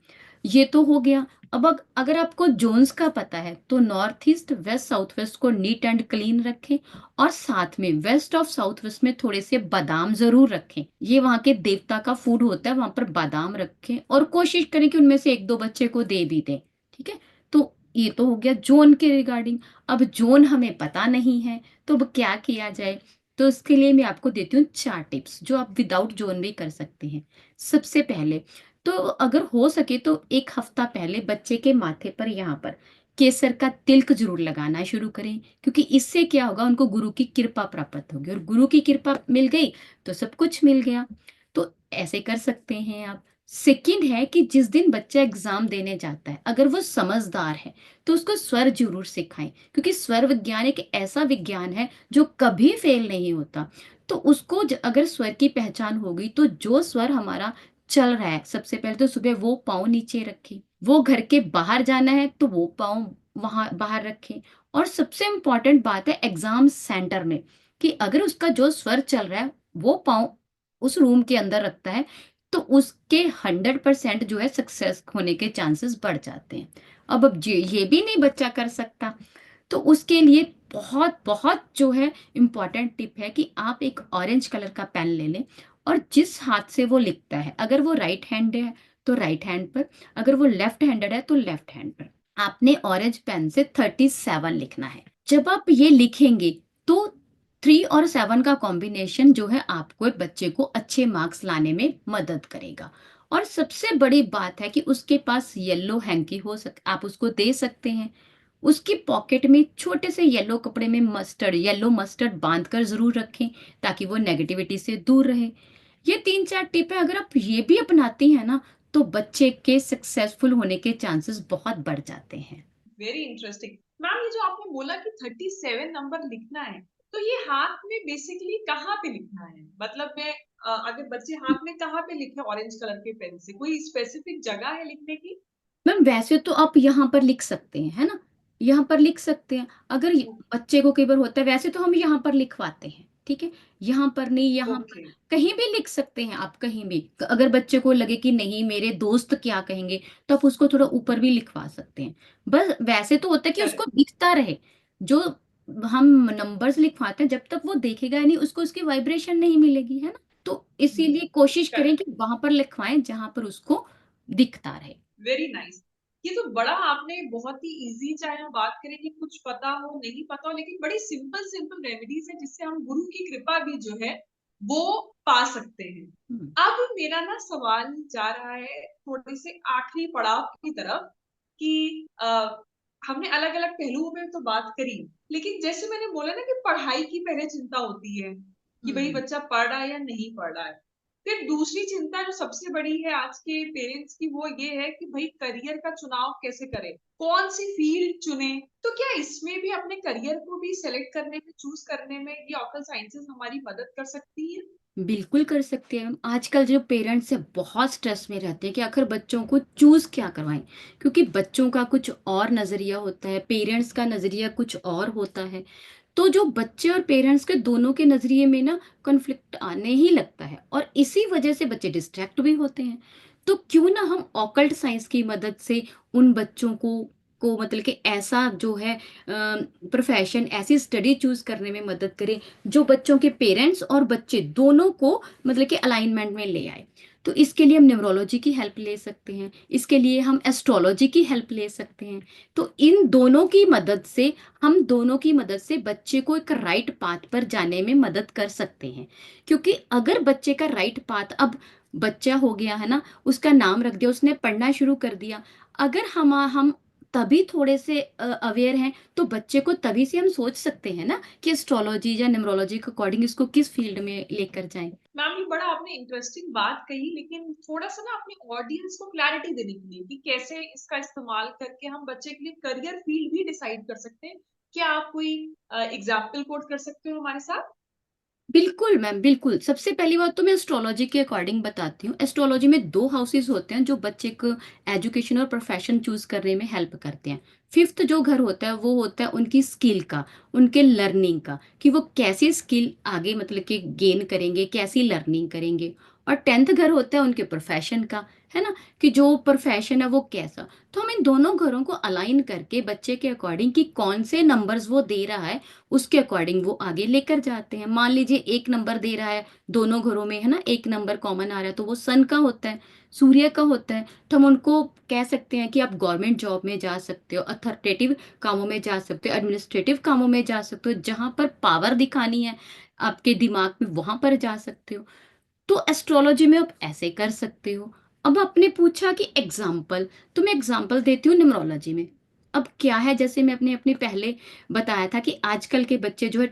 S1: ये तो हो गया। अब अगर आपको जोन्स का पता है, तो north east, west, south west को नीट एंड क्लीन रखें, और साथ में वेस्ट ऑफ साउथ वेस्ट में थोड़े से बादाम जरूर रखें, ये वहां के देवता का फूड होता है, वहां पर बादाम रखें, और कोशिश करें कि उनमें से एक दो बच्चे को दे भी दें। ठीक है? तो ये तो हो गया जोन के रिगार्डिंग। अब जोन हमें पता नहीं है, तो अब क्या किया जाए? तो इसके लिए मैं आपको देती हूँ 4 टिप्स, जो आप विदाउट जोन भी कर सकते हैं। सबसे पहले तो, अगर हो सके तो एक हफ्ता पहले बच्चे के माथे पर, यहाँ पर केसर का तिलक जरूर लगाना शुरू करें, क्योंकि इससे क्या होगा, उनको गुरु की कृपा प्राप्त होगी, और गुरु की कृपा मिल गई तो सब कुछ मिल गया। तो ऐसे कर सकते हैं आप। सेकंड है कि जिस दिन बच्चा एग्जाम देने जाता है, अगर वो समझदार है, तो उसको स्वर जरूर सिखाएं, क्योंकि स्वर विज्ञान एक ऐसा विज्ञान है जो कभी फेल नहीं होता। तो उसको अगर स्वर की पहचान होगी, तो जो स्वर हमारा चल रहा है, सबसे पहले तो सुबह वो पाँव नीचे रखे, वो घर के बाहर जाना है तो वो पाँव वहां बाहर रखे। और सबसे इम्पोर्टेंट बात है एग्जाम सेंटर में, कि अगर उसका जो स्वर चल रहा है वो पाँव उस रूम के अंदर रखता है, तो उसके 100% जो है सक्सेस होने के चांसेस बढ़ जाते हैं। अब ये भी नहीं बच्चा कर सकता, तो उसके लिए बहुत बहुत जो है इम्पॉर्टेंट टिप है कि आप एक ऑरेंज कलर का पेन ले लें, और जिस हाथ से वो लिखता है, अगर वो राइट हैंड है तो राइट हैंड पर, अगर वो लेफ्ट हैंडेड है तो लेफ्ट हैंड पर, आपने ऑरेंज पेन से 37 लिखना है। जब आप ये लिखेंगे, तो 3 और 7 का कॉम्बिनेशन जो है आपको एक बच्चे को अच्छे मार्क्स लाने में मदद करेगा। और सबसे बड़ी बात है कि उसके पास येलो हैंकी आप उसको दे सकते हैं। उसकी पॉकेट में छोटे से येलो कपड़े में येलो मस्टर्ड बांध कर जरूर रखें, ताकि वो नेगेटिविटी से दूर रहे। ये 3 4 टिप है, अगर आप ये भी अपनाती हैं ना, तो बच्चे के सक्सेसफुल होने के चांसेस बहुत बढ़ जाते हैं।
S2: Very interesting. मैम, ये जो आपने बोला कि 37 नंबर लिखना है, तो ये हाथ में बेसिकली कहाँ पे लिखना है? मतलब मैं अगर बच्चे हाथ में कहाँ पे लिखे ऑरेंज कलर के पेन से, कोई स्पेसिफिक जगह है लिखने की?
S1: मैम, वैसे तो आप यहाँ पर लिख सकते हैं, है ना, यहाँ पर लिख सकते हैं। अगर बच्चे को कई बार होता है, वैसे तो हम यहाँ पर लिखवाते हैं, ठीक है, यहाँ पर नहीं, यहाँ पर
S2: ओके।
S1: कहीं भी लिख सकते हैं आप, कहीं भी। अगर बच्चे को लगे कि नहीं मेरे दोस्त क्या कहेंगे, तो आप उसको थोड़ा ऊपर भी लिखवा सकते हैं। बस वैसे तो होता है कि उसको
S2: करेक्ट।
S1: दिखता रहे। जो हम नंबर्स लिखवाते हैं, जब तक वो देखेगा नहीं, उसको उसकी वाइब्रेशन नहीं मिलेगी, है ना। तो इसीलिए कोशिश करें
S2: करेक्ट।
S1: कि वहां पर लिखवाएं जहां पर उसको दिखता रहे।
S2: Very nice. ये तो बड़ा आपने बहुत ही इजी, चाहे हम बात करें कि कुछ पता हो नहीं पता हो, लेकिन बड़ी सिंपल सिंपल रेमेडीज है जिससे हम गुरु की कृपा भी जो है वो पा सकते हैं।
S1: हम्म।
S2: अब मेरा ना सवाल जा रहा है थोड़े से आखिरी पड़ाव की तरफ, कि हमने अलग अलग पहलुओं में तो बात करी, लेकिन जैसे मैंने बोला ना कि पढ़ाई की पहले चिंता होती है कि भाई
S1: हम्म।
S2: बच्चा पढ़ रहा है या नहीं पढ़ रहा है। फिर दूसरी चिंता जो सबसे बड़ी है आज के पेरेंट्स की, वो ये है कि भाई करियर का चुनाव कैसे करें, कौन सी फील्ड चुने। तो क्या इसमें भी अपने करियर को भी सेलेक्ट करने में, चूज करने में ये ऑकल साइंसेस हमारी मदद कर सकती है?
S1: बिल्कुल कर सकते हैं हम। आजकल जो पेरेंट्स हैं बहुत स्ट्रेस में रहते हैं कि आखिर बच्चों को चूज़ क्या करवाएँ? क्योंकि बच्चों का कुछ और नज़रिया होता है, पेरेंट्स का नज़रिया कुछ और होता है। तो जो बच्चे और पेरेंट्स के दोनों के नज़रिए में ना कॉन्फ्लिक्ट आने ही लगता है और इसी वजह से बच्चे डिस्ट्रैक्ट भी होते हैं। तो क्यों ना हम ऑकल्ट साइंस की मदद से उन बच्चों को मतलब कि ऐसा जो है प्रोफ़ेशन, ऐसी स्टडी चूज़ करने में मदद करें जो बच्चों के पेरेंट्स और बच्चे दोनों को मतलब कि अलाइनमेंट में ले आए। तो इसके लिए हम न्यूरोलॉजी की हेल्प ले सकते हैं, इसके लिए हम एस्ट्रोलॉजी की हेल्प ले सकते हैं। तो इन दोनों की मदद से हम दोनों की मदद से बच्चे को एक राइट पाथ पर जाने में मदद कर सकते हैं। क्योंकि अगर बच्चे का राइट पाथ अब बच्चा हो गया है ना, उसका नाम रख दिया, उसने पढ़ना शुरू कर दिया। अगर हम तभी थोड़े से अवेयर हैं, तो बच्चे को तभी से हम सोच सकते हैं ना कि एस्ट्रोलॉजी या न्यूमरोलॉजी के अकॉर्डिंग इसको किस फील्ड में लेकर जाएँ।
S2: मैम ये बड़ा आपने इंटरेस्टिंग बात कही, लेकिन थोड़ा-सा ना अपने ऑडियंस को क्लैरिटी देने के लिए कि कैसे इसका इस्तेमाल करके हम बच्चे के लिए करियर फील्ड भी डिसाइड कर सकते हैं। क्या आप कोई एग्ज़ाम्पल कोट कर सकते हो हमारे साथ?
S1: बिल्कुल मैम, बिल्कुल। सबसे पहली बात तो मैं एस्ट्रोलॉजी के अकॉर्डिंग बताती हूँ। एस्ट्रोलॉजी में 2 हाउसेज़ होते हैं जो बच्चे को एजुकेशन और प्रोफ़ेशन चूज़ करने में हेल्प करते हैं। 5th जो घर होता है वो होता है उनकी स्किल का, उनके लर्निंग का कि वो कैसी स्किल आगे मतलब कि गेन करेंगे, कैसी लर्निंग करेंगे। और 10th घर होता है उनके प्रोफ़ेशन का, है ना? कि जो प्रोफ़ेशन है वो कैसा। तो हम इन दोनों घरों को अलाइन करके बच्चे के अकॉर्डिंग कि कौन से नंबर्स वो दे रहा है उसके अकॉर्डिंग वो आगे लेकर जाते हैं। मान लीजिए 1 नंबर दे रहा है, दोनों घरों में, है ना? 1 नंबर कॉमन आ रहा है, तो वो सन का होता है, सूर्य का होता है। तो हम उनको कह सकते हैं कि आप गवर्नमेंट जॉब में जा सकते हो, अथॉरिटेटिव कामों में जा सकते हो, एडमिनिस्ट्रेटिव कामों में जा सकते हो, जहाँ पर पावर दिखानी है आपके दिमाग में, वहाँ पर जा सकते हो। तो एस्ट्रोलॉजी में आप ऐसे कर सकते हो। अब आपने पूछा कि एग्ज़ाम्पल, तो मैं एग्ज़ाम्पल देती हूँ न्यूमरोलॉजी में। अब क्या है जैसे मैं अपने अपने पहले बताया था कि आजकल के बच्चे जो है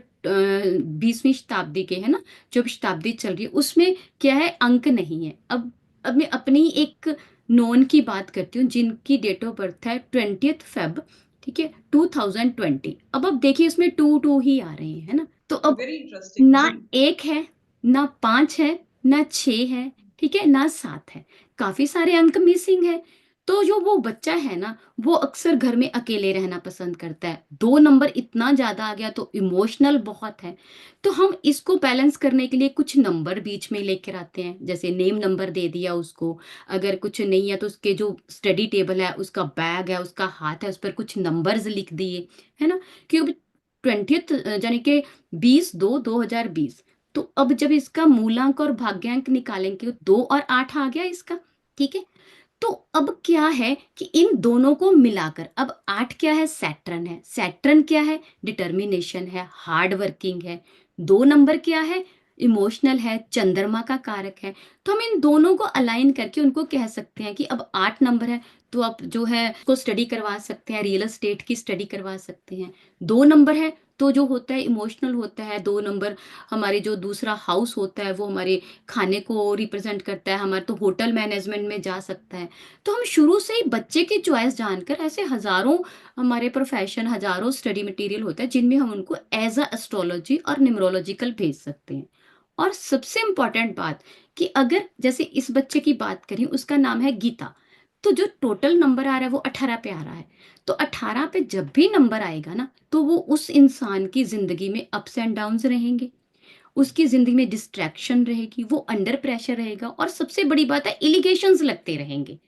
S1: 20वीं शताब्दी के हैं ना, जो भी शताब्दी चल रही है उसमें क्या है अंक नहीं है। अब मैं अपनी एक नोन की बात करती हूँ जिनकी डेट ऑफ बर्थ है 20th फ़ेब, ठीक है? 2020। अब आप देखिए इसमें 2 ही आ रहे हैं, है ना? तो अब
S2: वेरी इंटरेस्टिंग
S1: ना
S2: जी।
S1: 1 है, ना 5 है, ना 6 है, ठीक है? ना 7 है। काफ़ी सारे अंक मिसिंग हैं। तो जो वो बच्चा है ना, वो अक्सर घर में अकेले रहना पसंद करता है। 2 नंबर इतना ज़्यादा आ गया तो इमोशनल बहुत है। तो हम इसको बैलेंस करने के लिए कुछ नंबर बीच में लेकर आते हैं। जैसे नेम नंबर दे दिया उसको, अगर कुछ नहीं है तो उसके जो स्टडी टेबल है, उसका बैग है, उसका हाथ है, उस पर कुछ नंबर्स लिख दिए, है ना? क्योंकि 20th यानी कि 20/2/2020। तो अब जब इसका मूलांक और भाग्यांक निकालेंगे 2 और 8 आ गया इसका, ठीक है? तो अब क्या है कि इन दोनों को मिलाकर अब 8 क्या है? सैटर्न है। सैटर्न क्या है? डिटर्मिनेशन है, हार्ड वर्किंग है। 2 नंबर क्या है? इमोशनल है, चंद्रमा का कारक है। तो हम इन दोनों को अलाइन करके उनको कह सकते हैं कि अब 8 नंबर है, तो आप जो है उसको स्टडी करवा सकते हैं, रियल एस्टेट की स्टडी करवा सकते हैं। 2 नंबर है, तो जो होता है इमोशनल होता है। 2 नंबर हमारे जो दूसरा हाउस होता है वो हमारे खाने को रिप्रेज़ेंट करता है, हमारा तो होटल मैनेजमेंट में जा सकता है। तो हम शुरू से ही बच्चे की चॉइस जानकर ऐसे हज़ारों हमारे प्रोफ़ेशन, हज़ारों स्टडी मटीरियल होता है जिनमें हम उनको एज़ अ एस्ट्रोलॉजी और न्यूमरोलॉजिकल भेज सकते हैं। और सबसे इम्पोर्टेंट बात कि अगर जैसे इस बच्चे की बात करें उसका नाम है गीता, तो जो टोटल नंबर आ रहा है वो 18 पे आ रहा है। तो 18 पे जब भी नंबर आएगा ना, तो वो उस इंसान की ज़िंदगी में अप्स एंड डाउन्स रहेंगे। उसकी ज़िंदगी में डिस्ट्रैक्शन रहेगी, वो अंडर प्रेशर रहेगा और सबसे बड़ी बात है एलिगेशंस लगते रहेंगे।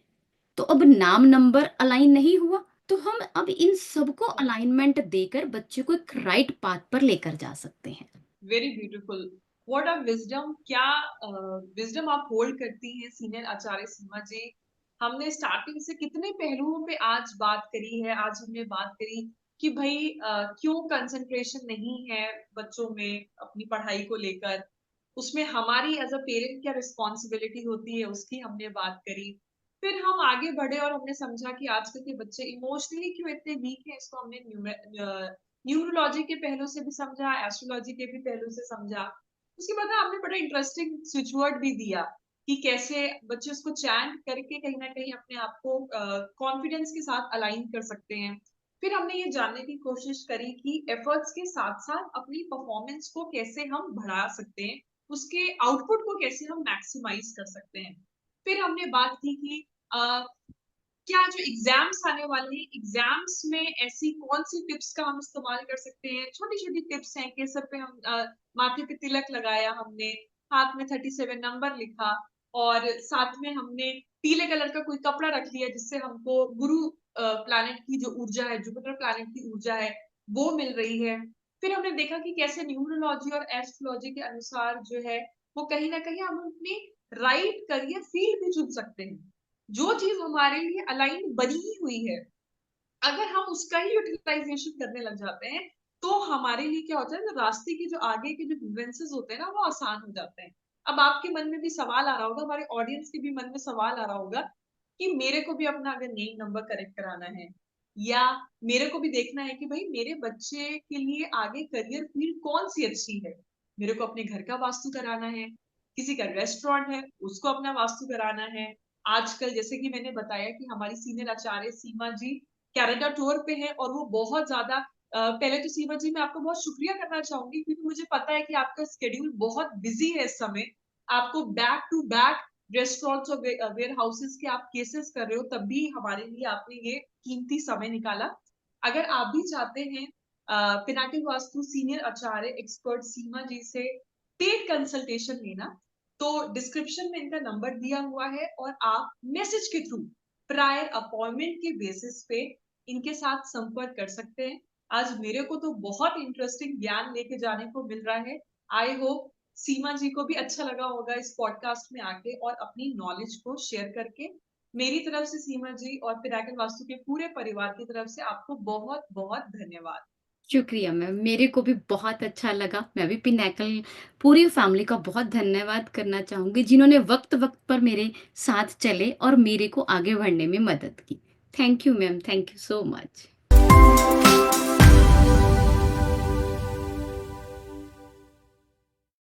S1: तो अब नाम नंबर अलाइन नहीं हुआ, तो हम अब इन सबको अलाइनमेंट देकर बच्चे को एक राइट पाथ पर लेकर जा सकते हैं।
S2: Very beautiful. What a wisdom. क्या विजडम आप होल्ड करती हैं सीनियर आचार्य सीमा जी। हमने स्टार्टिंग से कितने पहलुओं पे आज बात करी है। आज हमने बात करी कि भाई क्यों कंसंट्रेशन नहीं है बच्चों में अपनी पढ़ाई को लेकर, उसमें हमारी एज अ पेरेंट क्या रिस्पॉन्सिबिलिटी होती है उसकी हमने बात करी। फिर हम आगे बढ़े और हमने समझा कि आजकल के बच्चे इमोशनली क्यों इतने वीक हैं, इसको हमने न्यूरोलॉजी के पहलू से भी समझा, एस्ट्रोलॉजी के भी पहलू से समझा। उसके बाद ना आपने बड़ा इंटरेस्टिंग स्विच वर्ड भी दिया कि कैसे बच्चे उसको चैंट करके कहीं ना कहीं अपने आप को कॉन्फिडेंस के साथ अलाइन कर सकते हैं। फिर हमने ये जानने की कोशिश करी कि एफर्ट्स के साथ साथ अपनी परफॉर्मेंस को कैसे हम बढ़ा सकते हैं उसके आउटपुट को कैसे हम मैक्सिमाइज कर सकते हैं। फिर हमने बात की कि क्या जो एग्जाम्स आने वाले हैं, एग्जाम्स में ऐसी कौन सी टिप्स का हम इस्तेमाल कर सकते हैं। छोटी छोटी टिप्स हैं कि सर पे हम माथे पे तिलक लगाया हमने, हाथ में 37 नंबर लिखा, और साथ में हमने पीले कलर का कोई कपड़ा रख लिया जिससे हमको गुरु प्लैनेट की जो ऊर्जा है, जुपिटर प्लैनेट की ऊर्जा है, वो मिल रही है। फिर हमने देखा कि कैसे न्यूमरोलॉजी और एस्ट्रोलॉजी के अनुसार जो है वो कहीं ना कहीं हम अपनी राइट करियर फील्ड भी चुन सकते हैं। जो चीज हमारे लिए अलाइन बनी ही हुई है, अगर हम उसका ही यूटिलाइजेशन करने लग जाते हैं, तो हमारे लिए क्या होता है ना, रास्ते के जो आगे के जो हिंड्रेंसेस होते हैं ना, वो आसान हो जाते हैं। अब आपके मन में भी सवाल आ रहा होगा, हमारे ऑडियंस के भी मन में सवाल आ रहा होगा कि मेरे को भी अपना अगर नेम नंबर करेक्ट कराना है, या मेरे को भी देखना है कि भाई मेरे बच्चे के लिए आगे करियर फील्ड कौन सी अच्छी है। मेरे को अपने घर का वास्तु कराना है, किसी का रेस्टोरेंट है उसको अपना वास्तु कराना है। आजकल जैसे कि मैंने बताया कि हमारी सीनियर आचार्य सीमा जी कनाडा टूर पे है, और वो बहुत ज्यादा पहले तो सीमा जी मैं आपका बहुत शुक्रिया करना चाहूंगी, क्योंकि मुझे पता है कि आपका स्केड्यूल बहुत बिजी है इस समय। आपको बैक टू बैक रेस्टोरेंट्स और वेयर हाउसेस के आप केसेस कर रहे हो, तब भी हमारे लिए आपने ये कीमती समय निकाला। अगर आप भी चाहते हैं पिनाकिल वास्तु सीनियर आचार्य एक्सपर्ट सीमा जी से पेड कंसल्टेशन लेना, तो डिस्क्रिप्शन में इनका नंबर दिया हुआ है, और आप मैसेज के थ्रू प्रायर अपॉइंटमेंट के बेसिस पे इनके साथ संपर्क कर सकते हैं। आज मेरे को तो बहुत इंटरेस्टिंग ज्ञान लेके जाने को मिल रहा है। आई होप सीमा जी को भी अच्छा लगा होगा इस पॉडकास्ट में आके और अपनी नॉलेज को शेयर करके। मेरी तरफ से सीमा जी और पिनाकिल वास्तु के पूरे परिवार की तरफ से आपको बहुत बहुत धन्यवाद।
S1: शुक्रिया मैम, मेरे को भी बहुत अच्छा लगा। मैं भी पिनैकल पूरी फैमिली का बहुत धन्यवाद करना चाहूँगी, जिन्होंने वक़्त-वक़्त पर मेरे साथ चले और मेरे को आगे बढ़ने में मदद की। Thank you ma'am, thank you so much.